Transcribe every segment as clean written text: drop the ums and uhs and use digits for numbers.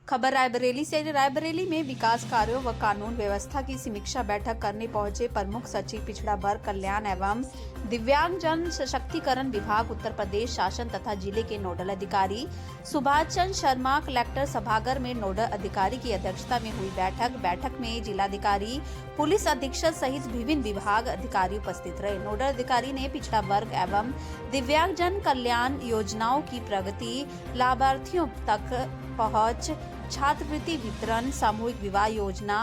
खबर रायबरेली से। रायबरेली में विकास कार्यों व कानून व्यवस्था की समीक्षा बैठक करने पहुंचे प्रमुख सचिव पिछड़ा वर्ग कल्याण एवं दिव्यांगजन सशक्तिकरण विभाग उत्तर प्रदेश शासन तथा जिले के नोडल अधिकारी सुभाष चंद्र शर्मा। कलेक्टर सभागार में नोडल अधिकारी की अध्यक्षता में हुई बैठक में जिलाधिकारी, पुलिस अधीक्षक सहित विभिन्न विभाग अधिकारी उपस्थित रहे। नोडल अधिकारी ने पिछड़ा वर्ग एवं दिव्यांगजन कल्याण योजनाओं की प्रगति, लाभार्थियों तक पहुंच, छात्रवृत्ति वितरण, सामूहिक विवाह योजना,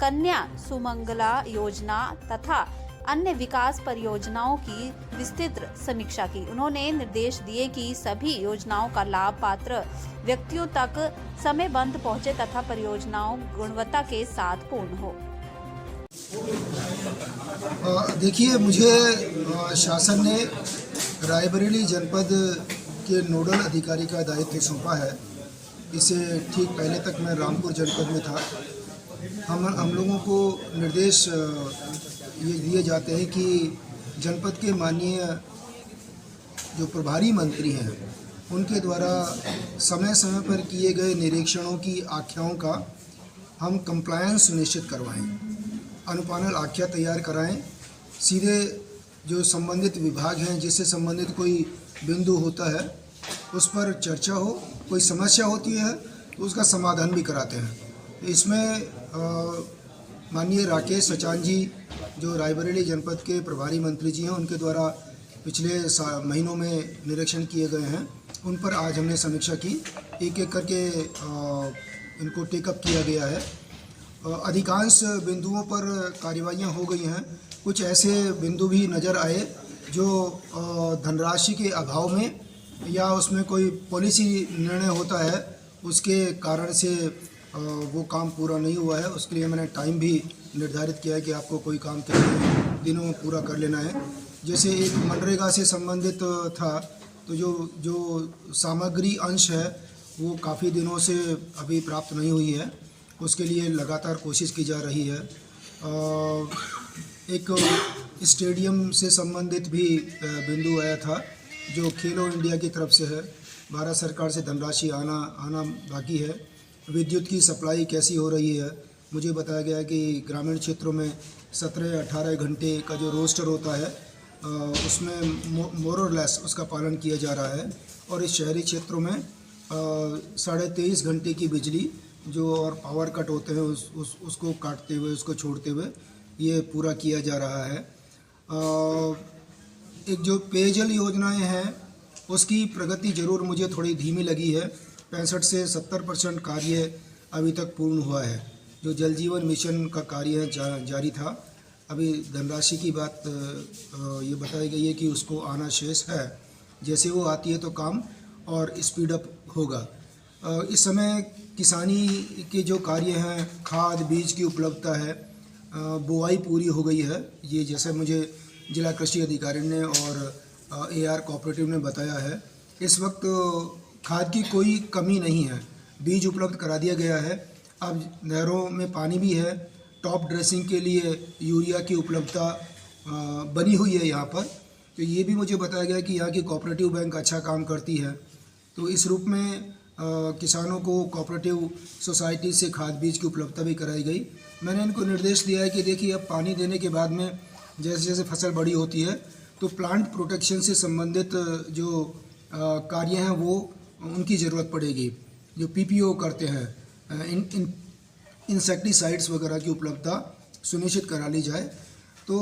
कन्या सुमंगला योजना तथा अन्य विकास परियोजनाओं की विस्तृत समीक्षा की। उन्होंने निर्देश दिए कि सभी योजनाओं का लाभ पात्र व्यक्तियों तक समयबद्ध पहुंचे तथा परियोजनाओं गुणवत्ता के साथ पूर्ण हो। देखिए, मुझे शासन ने रायबरेली जनपद के नोडल अधिकारी का दायित्व सौंपा है। इससे ठीक पहले तक मैं रामपुर जनपद में था। हम लोगों को निर्देश ये दिए जाते हैं कि जनपद के माननीय जो प्रभारी मंत्री हैं उनके द्वारा समय समय पर किए गए निरीक्षणों की आख्याओं का हम कंप्लायंस सुनिश्चित करवाएं, अनुपालन आख्या तैयार कराएं। सीधे जो संबंधित विभाग हैं जिससे संबंधित कोई बिंदु होता है उस पर चर्चा हो, कोई समस्या होती है तो उसका समाधान भी कराते हैं। इसमें माननीय राकेश सचान जी जो रायबरेली जनपद के प्रभारी मंत्री जी हैं उनके द्वारा पिछले महीनों में निरीक्षण किए गए हैं, उन पर आज हमने समीक्षा की। एक एक करके इनको टेकअप किया गया है। अधिकांश बिंदुओं पर कार्रवाइयाँ हो गई हैं। कुछ ऐसे बिंदु भी नज़र आए जो धनराशि के अभाव में या उसमें कोई पॉलिसी निर्णय होता है उसके कारण से वो काम पूरा नहीं हुआ है। उसके लिए मैंने टाइम भी निर्धारित किया है कि आपको कोई काम कितने दिनों में पूरा कर लेना है। जैसे एक मनरेगा से संबंधित था तो जो सामग्री अंश है वो काफ़ी दिनों से अभी प्राप्त नहीं हुई है, उसके लिए लगातार कोशिश की जा रही है। एक स्टेडियम से संबंधित भी बिंदु आया था जो खेलो इंडिया की तरफ से है। भारत सरकार से धनराशि आना बाकी है। विद्युत की सप्लाई कैसी हो रही है, मुझे बताया गया है कि ग्रामीण क्षेत्रों में 17-18 घंटे का जो रोस्टर होता है उसमें मोर और लेस उसका पालन किया जा रहा है। और इस शहरी क्षेत्रों में 23.5 घंटे की बिजली जो और पावर कट होते हैं उसको काटते हुए, उसको छोड़ते हुए ये पूरा किया जा रहा है। एक जो पेयजल योजनाएं हैं उसकी प्रगति ज़रूर मुझे थोड़ी धीमी लगी है। 65 से 70% कार्य अभी तक पूर्ण हुआ है। जो जल जीवन मिशन का कार्य है जारी था। अभी धनराशि की बात ये बताई गई है कि उसको आना शेष है। जैसे वो आती है तो काम और स्पीड अप होगा। इस समय किसानी के जो कार्य हैं, खाद बीज की उपलब्धता है, बुआई पूरी हो गई है। ये जैसे मुझे जिला कृषि अधिकारी ने और AR कोऑपरेटिव ने बताया है, इस वक्त खाद की कोई कमी नहीं है। बीज उपलब्ध करा दिया गया है। अब नहरों में पानी भी है। टॉप ड्रेसिंग के लिए यूरिया की उपलब्धता बनी हुई है यहाँ पर। तो ये भी मुझे बताया गया कि यहाँ की कोऑपरेटिव बैंक अच्छा काम करती है। तो इस रूप में किसानों को कोऑपरेटिव सोसाइटी से खाद बीज की उपलब्धता भी कराई गई। मैंने इनको निर्देश दिया है कि देखिए, अब पानी देने के बाद में जैसे जैसे फसल बड़ी होती है तो प्लांट प्रोटेक्शन से संबंधित जो कार्य हैं वो उनकी ज़रूरत पड़ेगी। जो PPO करते हैं, इंसेक्टिसाइड्स वगैरह की उपलब्धता सुनिश्चित करा ली जाए। तो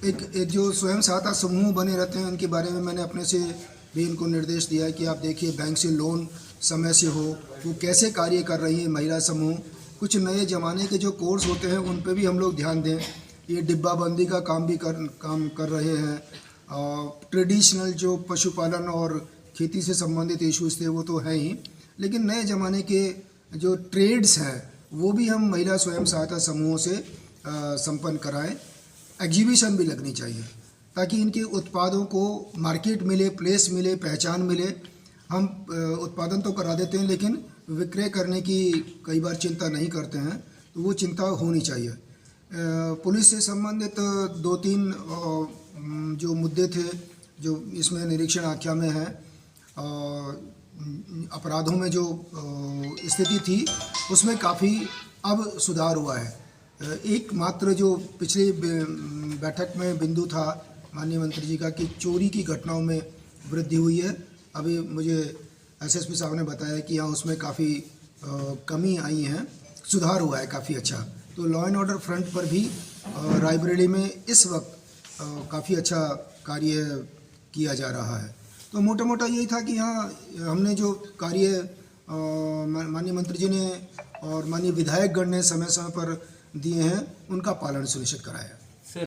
एक जो स्वयं सहायता समूह बने रहते हैं उनके बारे में मैंने अपने से भी इनको निर्देश दिया है कि आप देखिए बैंक से लोन समय से हो, वो कैसे कार्य कर रही है महिला समूह। कुछ नए ज़माने के जो कोर्स होते हैं उन पे भी हम लोग ध्यान दें। ये डिब्बाबंदी का काम कर रहे हैं। ट्रेडिशनल जो पशुपालन और खेती से संबंधित इश्यूज थे वो तो हैं ही, लेकिन नए ज़माने के जो ट्रेड्स हैं वो भी हम महिला स्वयं सहायता समूहों से संपन्न कराएं। एग्जीबिशन भी लगनी चाहिए ताकि इनके उत्पादों को मार्केट मिले, प्लेस मिले, पहचान मिले। हम उत्पादन तो करा देते हैं लेकिन विक्रय करने की कई बार चिंता नहीं करते हैं, तो वो चिंता होनी चाहिए। पुलिस से संबंधित 2-3 जो मुद्दे थे जो इसमें निरीक्षण आख्या में है, अपराधों में जो स्थिति थी उसमें काफ़ी अब सुधार हुआ है। एकमात्र जो पिछली बैठक में बिंदु था माननीय मंत्री जी का कि चोरी की घटनाओं में वृद्धि हुई है। अभी मुझे एसएसपी साहब ने बताया कि यहाँ उसमें काफ़ी कमी आई है, सुधार हुआ है काफ़ी अच्छा। तो लॉ एंड ऑर्डर फ्रंट पर भी रायबरेली में इस वक्त काफ़ी अच्छा कार्य किया जा रहा है। तो मोटा मोटा यही था कि यहाँ हमने जो कार्य माननीय मंत्री जी ने और माननीय विधायकगण ने समय समय पर दिए हैं उनका पालन सुनिश्चित कराया।